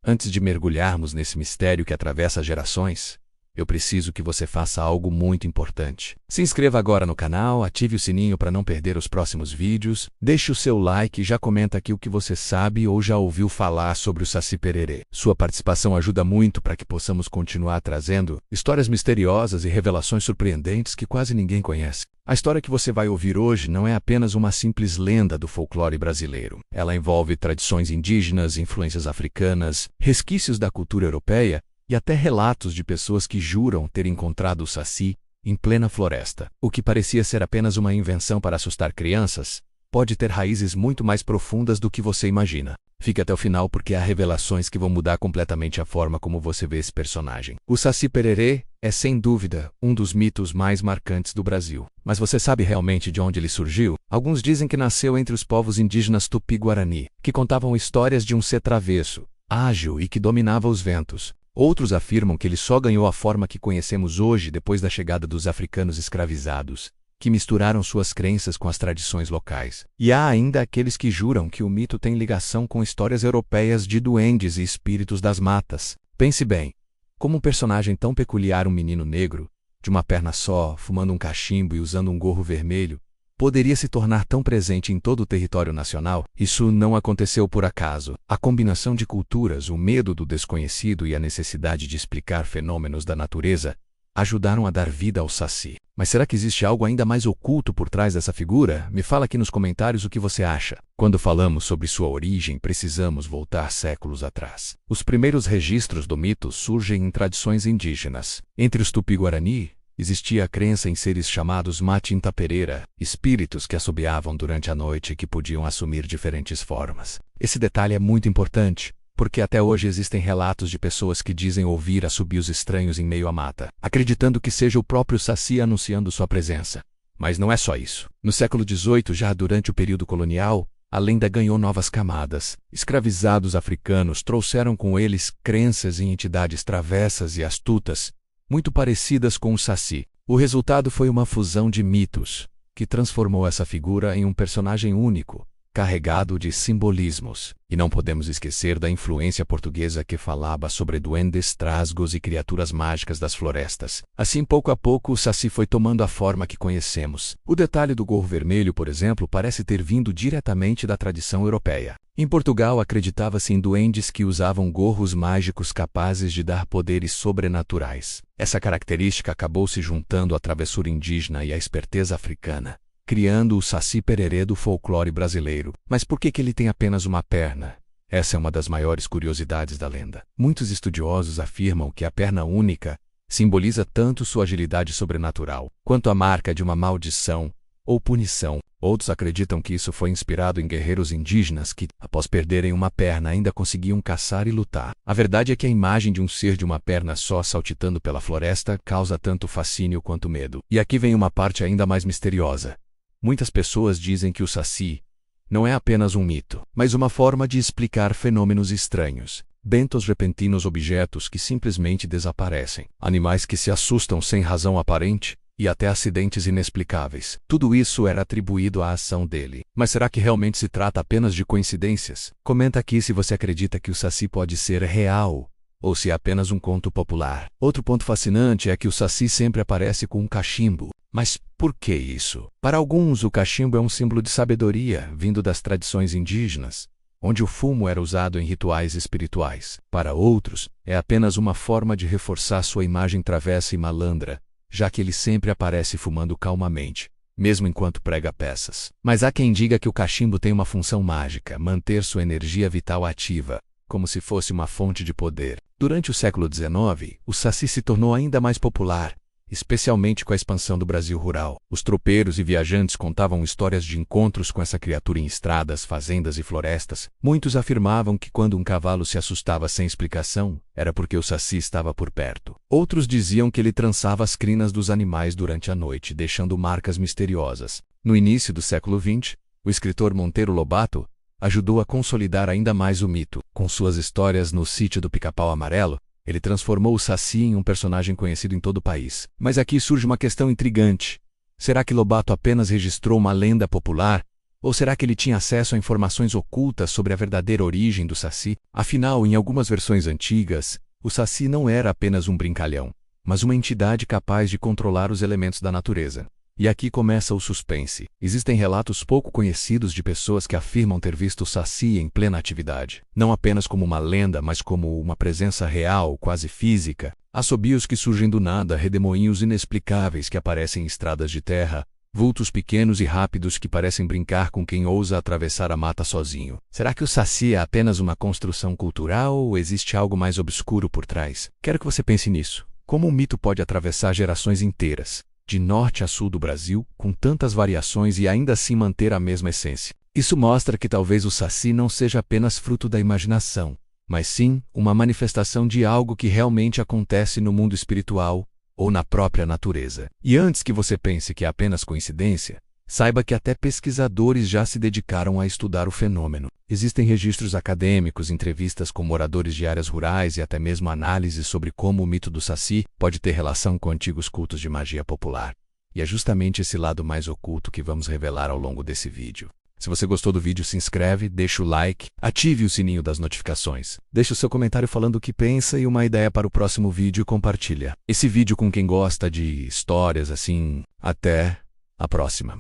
Antes de mergulharmos nesse mistério que atravessa gerações, eu preciso que você faça algo muito importante. Se inscreva agora no canal, ative o sininho para não perder os próximos vídeos, deixe o seu like e já comenta aqui o que você sabe ou já ouviu falar sobre o Saci Pererê. Sua participação ajuda muito para que possamos continuar trazendo histórias misteriosas e revelações surpreendentes que quase ninguém conhece. A história que você vai ouvir hoje não é apenas uma simples lenda do folclore brasileiro. Ela envolve tradições indígenas, influências africanas, resquícios da cultura europeia e até relatos de pessoas que juram ter encontrado o Saci em plena floresta. O que parecia ser apenas uma invenção para assustar crianças pode ter raízes muito mais profundas do que você imagina. Fique até o final porque há revelações que vão mudar completamente a forma como você vê esse personagem. O Saci Pererê é, sem dúvida, um dos mitos mais marcantes do Brasil. Mas você sabe realmente de onde ele surgiu? Alguns dizem que nasceu entre os povos indígenas Tupi-Guarani, que contavam histórias de um ser travesso, ágil e que dominava os ventos. Outros afirmam que ele só ganhou a forma que conhecemos hoje depois da chegada dos africanos escravizados, que misturaram suas crenças com as tradições locais. E há ainda aqueles que juram que o mito tem ligação com histórias europeias de duendes e espíritos das matas. Pense bem, como um personagem tão peculiar, um menino negro, de uma perna só, fumando um cachimbo e usando um gorro vermelho, poderia se tornar tão presente em todo o território nacional? Isso não aconteceu por acaso. A combinação de culturas, o medo do desconhecido e a necessidade de explicar fenômenos da natureza ajudaram a dar vida ao Saci. Mas será que existe algo ainda mais oculto por trás dessa figura? Me fala aqui nos comentários o que você acha. Quando falamos sobre sua origem, precisamos voltar séculos atrás. Os primeiros registros do mito surgem em tradições indígenas. Entre os Tupi-Guarani, existia a crença em seres chamados Matinta-Pereira, espíritos que assobiavam durante a noite e que podiam assumir diferentes formas. Esse detalhe é muito importante, porque até hoje existem relatos de pessoas que dizem ouvir assobios estranhos em meio à mata, acreditando que seja o próprio Saci anunciando sua presença. Mas não é só isso. No século XVIII, já durante o período colonial, a lenda ganhou novas camadas. Escravizados africanos trouxeram com eles crenças em entidades travessas e astutas, muito parecidas com o Saci. O resultado foi uma fusão de mitos, que transformou essa figura em um personagem único, carregado de simbolismos. E não podemos esquecer da influência portuguesa que falava sobre duendes, trasgos e criaturas mágicas das florestas. Assim, pouco a pouco, o Saci foi tomando a forma que conhecemos. O detalhe do gorro vermelho, por exemplo, parece ter vindo diretamente da tradição europeia. Em Portugal, acreditava-se em duendes que usavam gorros mágicos capazes de dar poderes sobrenaturais. Essa característica acabou se juntando à travessura indígena e à esperteza africana, criando o Saci Pererê do folclore brasileiro. Mas por que ele tem apenas uma perna? Essa é uma das maiores curiosidades da lenda. Muitos estudiosos afirmam que a perna única simboliza tanto sua agilidade sobrenatural, quanto a marca de uma maldição ou punição. Outros acreditam que isso foi inspirado em guerreiros indígenas que, após perderem uma perna, ainda conseguiam caçar e lutar. A verdade é que a imagem de um ser de uma perna só saltitando pela floresta causa tanto fascínio quanto medo. E aqui vem uma parte ainda mais misteriosa. Muitas pessoas dizem que o Saci não é apenas um mito, mas uma forma de explicar fenômenos estranhos, eventos repentinos, objetos que simplesmente desaparecem, animais que se assustam sem razão aparente e até acidentes inexplicáveis. Tudo isso era atribuído à ação dele. Mas será que realmente se trata apenas de coincidências? Comenta aqui se você acredita que o Saci pode ser real ou se é apenas um conto popular. Outro ponto fascinante é que o Saci sempre aparece com um cachimbo. Mas por que isso? Para alguns, o cachimbo é um símbolo de sabedoria, vindo das tradições indígenas, onde o fumo era usado em rituais espirituais. Para outros, é apenas uma forma de reforçar sua imagem travessa e malandra, já que ele sempre aparece fumando calmamente, mesmo enquanto prega peças. Mas há quem diga que o cachimbo tem uma função mágica, manter sua energia vital ativa, como se fosse uma fonte de poder. Durante o século XIX, o Saci se tornou ainda mais popular, especialmente com a expansão do Brasil rural. Os tropeiros e viajantes contavam histórias de encontros com essa criatura em estradas, fazendas e florestas. Muitos afirmavam que quando um cavalo se assustava sem explicação, era porque o Saci estava por perto. Outros diziam que ele trançava as crinas dos animais durante a noite, deixando marcas misteriosas. No início do século XX, o escritor Monteiro Lobato ajudou a consolidar ainda mais o mito. Com suas histórias no Sítio do Pica-Pau Amarelo, ele transformou o Saci em um personagem conhecido em todo o país. Mas aqui surge uma questão intrigante. Será que Lobato apenas registrou uma lenda popular? Ou será que ele tinha acesso a informações ocultas sobre a verdadeira origem do Saci? Afinal, em algumas versões antigas, o Saci não era apenas um brincalhão, mas uma entidade capaz de controlar os elementos da natureza. E aqui começa o suspense. Existem relatos pouco conhecidos de pessoas que afirmam ter visto o Saci em plena atividade. Não apenas como uma lenda, mas como uma presença real, quase física. Assobios que surgem do nada, redemoinhos inexplicáveis que aparecem em estradas de terra, vultos pequenos e rápidos que parecem brincar com quem ousa atravessar a mata sozinho. Será que o Saci é apenas uma construção cultural ou existe algo mais obscuro por trás? Quero que você pense nisso. Como um mito pode atravessar gerações inteiras, de norte a sul do Brasil, com tantas variações e ainda assim manter a mesma essência? Isso mostra que talvez o Saci não seja apenas fruto da imaginação, mas sim uma manifestação de algo que realmente acontece no mundo espiritual ou na própria natureza. E antes que você pense que é apenas coincidência, saiba que até pesquisadores já se dedicaram a estudar o fenômeno. Existem registros acadêmicos, entrevistas com moradores de áreas rurais e até mesmo análises sobre como o mito do Saci pode ter relação com antigos cultos de magia popular. E é justamente esse lado mais oculto que vamos revelar ao longo desse vídeo. Se você gostou do vídeo, se inscreve, deixa o like, ative o sininho das notificações, deixe o seu comentário falando o que pensa e uma ideia para o próximo vídeo e compartilha esse vídeo com quem gosta de histórias assim. Até a próxima.